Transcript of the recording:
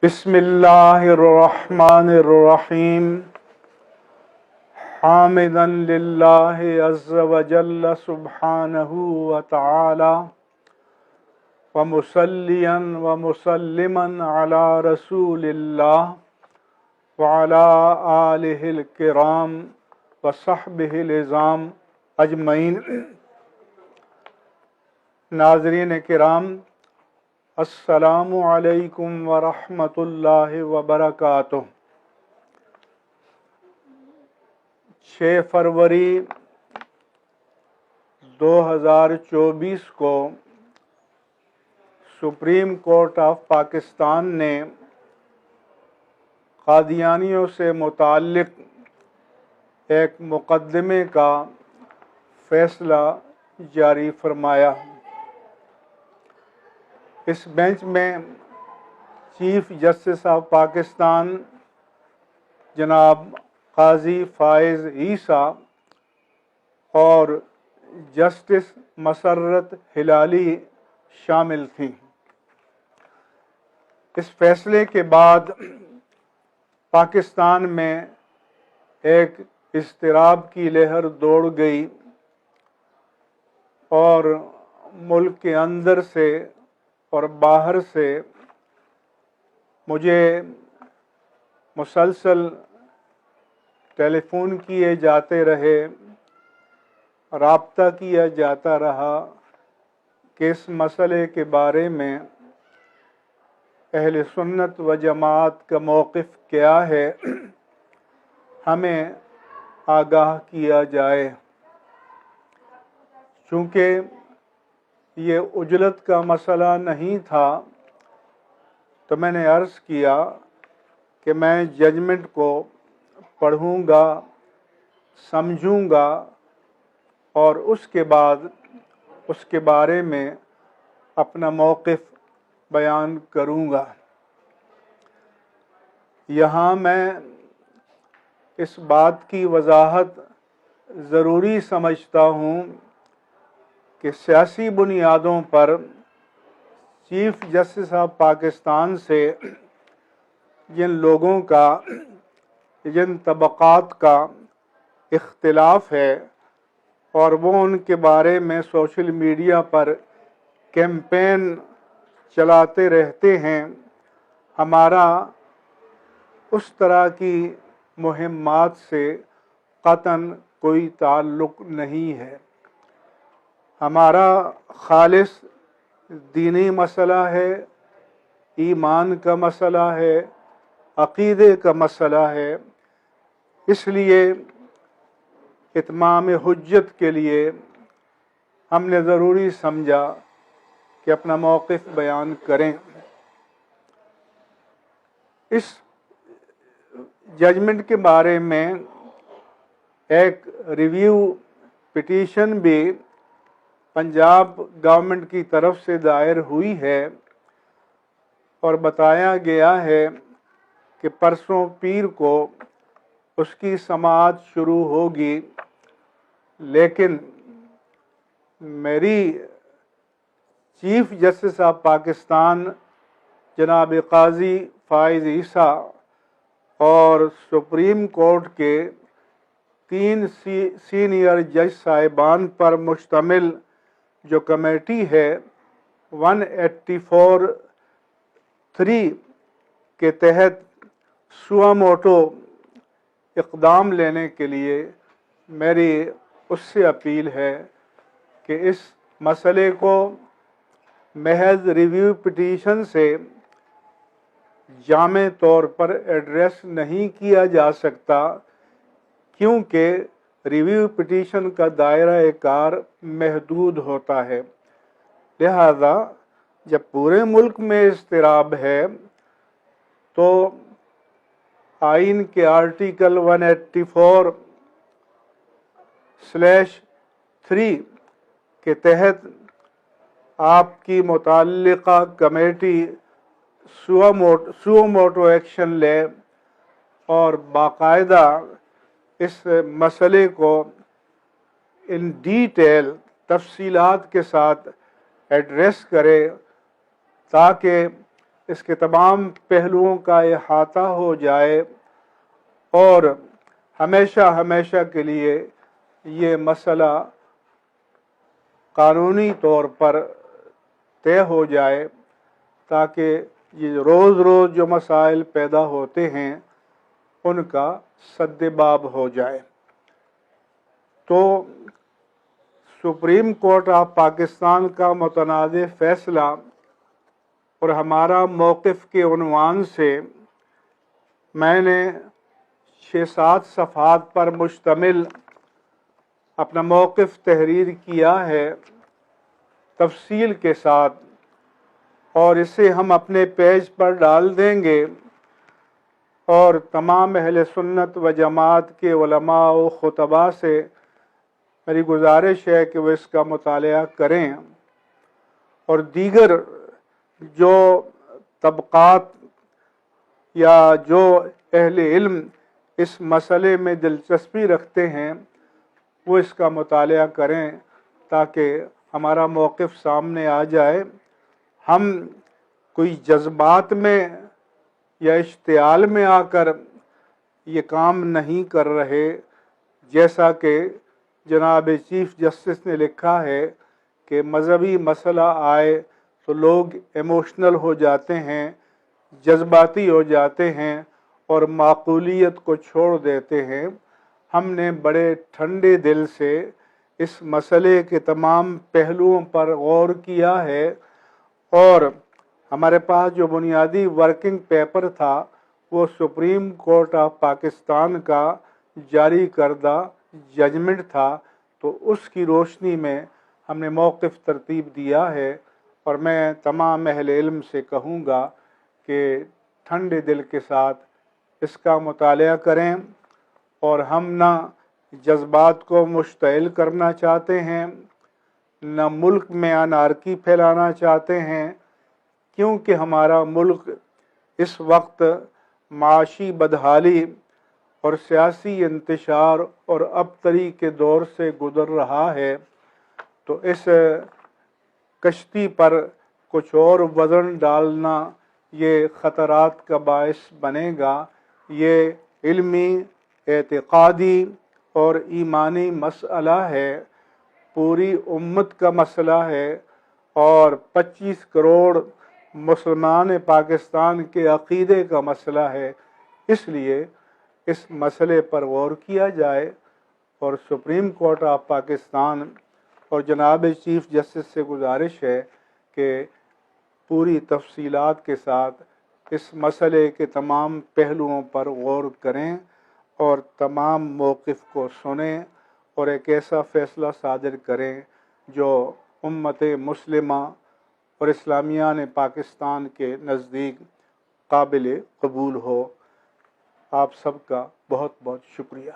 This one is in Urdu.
بسم اللہ الرحمن الرحیم حامدا للہ عز وجل سبحانہ وتعالی ومصلیا ومسلما علی رسول اللہ وعلی آلہ الکرام وصحبہ العظام اجمعین۔ ناظرین کرام، السلام علیکم ورحمۃ اللہ وبرکاتہ۔ 6 فروری 2024 کو سپریم کورٹ آف پاکستان نے قادیانیوں سے متعلق ایک مقدمے کا فیصلہ جاری فرمایا۔ اس بینچ میں چیف جسٹس آف پاکستان جناب قاضی فائز عیسیٰ اور جسٹس مسرت ہلالی شامل تھیں۔ اس فیصلے کے بعد پاکستان میں ایک اضطراب کی لہر دوڑ گئی اور ملک کے اندر سے اور باہر سے مجھے مسلسل ٹیلی فون کیے جاتے رہے، رابطہ کیا جاتا رہا کہ اس مسئلے کے بارے میں اہل سنت و جماعت کا موقف کیا ہے، ہمیں آگاہ کیا جائے۔ چونکہ یہ عجلت کا مسئلہ نہیں تھا تو میں نے عرض کیا کہ میں ججمنٹ کو پڑھوں گا، سمجھوں گا اور اس کے بعد اس کے بارے میں اپنا موقف بیان کروں گا۔ یہاں میں اس بات کی وضاحت ضروری سمجھتا ہوں کہ سیاسی بنیادوں پر چیف جسٹس آف پاکستان سے جن لوگوں کا، جن طبقات کا اختلاف ہے اور وہ ان کے بارے میں سوشل میڈیا پر کیمپین چلاتے رہتے ہیں، ہمارا اس طرح کی مہمات سے قطعاً کوئی تعلق نہیں ہے۔ ہمارا خالص دینی مسئلہ ہے، ایمان کا مسئلہ ہے، عقیدے کا مسئلہ ہے۔ اس لیے اتمام حجت کے لیے ہم نے ضروری سمجھا کہ اپنا موقف بیان کریں۔ اس ججمنٹ کے بارے میں ایک ریویو پٹیشن بھی پنجاب گورنمنٹ کی طرف سے دائر ہوئی ہے اور بتایا گیا ہے کہ پرسوں پیر کو اس کی سماعت شروع ہوگی، لیکن میری چیف جسٹس آف پاکستان جناب قاضی فائز عیسیٰ اور سپریم کورٹ کے 3 سینئر جج صاحبان پر مشتمل جو کمیٹی ہے 184(3) کے تحت سوا موٹو اقدام لینے کے لیے میری اس سے اپیل ہے کہ اس مسئلے کو محض ریویو پٹیشن سے جامع طور پر ایڈریس نہیں کیا جا سکتا، کیونکہ ریویو پٹیشن کا دائرہ کار محدود ہوتا ہے۔ لہذا جب پورے ملک میں اضطراب ہے تو آئین کے آرٹیکل 184(3) کے تحت آپ کی متعلقہ کمیٹی سوا موٹو ایکشن لے اور باقاعدہ اس مسئلے کو ان ڈیٹیل تفصیلات کے ساتھ ایڈریس کرے، تاکہ اس کے تمام پہلوؤں کا احاطہ ہو جائے اور ہمیشہ ہمیشہ کے لیے یہ مسئلہ قانونی طور پر طے ہو جائے، تاکہ یہ روز روز جو مسائل پیدا ہوتے ہیں ان کا سد باب ہو جائے۔ تو سپریم کورٹ آف پاکستان کا متنازع فیصلہ اور ہمارا موقف کے عنوان سے میں نے 6-7 صفحات پر مشتمل اپنا موقف تحریر کیا ہے تفصیل کے ساتھ، اور اسے ہم اپنے پیج پر ڈال دیں گے، اور تمام اہل سنت و جماعت کے علماء و خطباء سے میری گزارش ہے کہ وہ اس کا مطالعہ کریں، اور دیگر جو طبقات یا جو اہل علم اس مسئلے میں دلچسپی رکھتے ہیں وہ اس کا مطالعہ کریں، تاکہ ہمارا موقف سامنے آ جائے۔ ہم کوئی جذبات میں یا اشتعال میں آ کر یہ کام نہیں کر رہے، جیسا کہ جناب چیف جسٹس نے لکھا ہے کہ مذہبی مسئلہ آئے تو لوگ ایموشنل ہو جاتے ہیں، جذباتی ہو جاتے ہیں اور معقولیت کو چھوڑ دیتے ہیں۔ ہم نے بڑے ٹھنڈے دل سے اس مسئلے کے تمام پہلوؤں پر غور کیا ہے، اور ہمارے پاس جو بنیادی ورکنگ پیپر تھا وہ سپریم کورٹ آف پاکستان کا جاری کردہ ججمنٹ تھا، تو اس کی روشنی میں ہم نے موقف ترتیب دیا ہے، اور میں تمام اہل علم سے کہوں گا کہ ٹھنڈے دل کے ساتھ اس کا مطالعہ کریں، اور ہم نہ جذبات کو مشتعل کرنا چاہتے ہیں، نہ ملک میں انارکی پھیلانا چاہتے ہیں، کیونکہ ہمارا ملک اس وقت معاشی بدحالی اور سیاسی انتشار اور ابتری کے دور سے گزر رہا ہے۔ تو اس کشتی پر کچھ اور وزن ڈالنا یہ خطرات کا باعث بنے گا۔ یہ علمی، اعتقادی اور ایمانی مسئلہ ہے، پوری امت کا مسئلہ ہے، اور 25 کروڑ مسلمان پاکستان کے عقیدے کا مسئلہ ہے۔ اس لیے اس مسئلے پر غور کیا جائے، اور سپریم کورٹ آف پاکستان اور جناب چیف جسٹس سے گزارش ہے کہ پوری تفصیلات کے ساتھ اس مسئلے کے تمام پہلوؤں پر غور کریں اور تمام موقف کو سنیں، اور ایک ایسا فیصلہ صادر کریں جو امت مسلمہ اور اسلامیان پاکستان کے نزدیک قابل قبول ہو۔ آپ سب کا بہت بہت شکریہ۔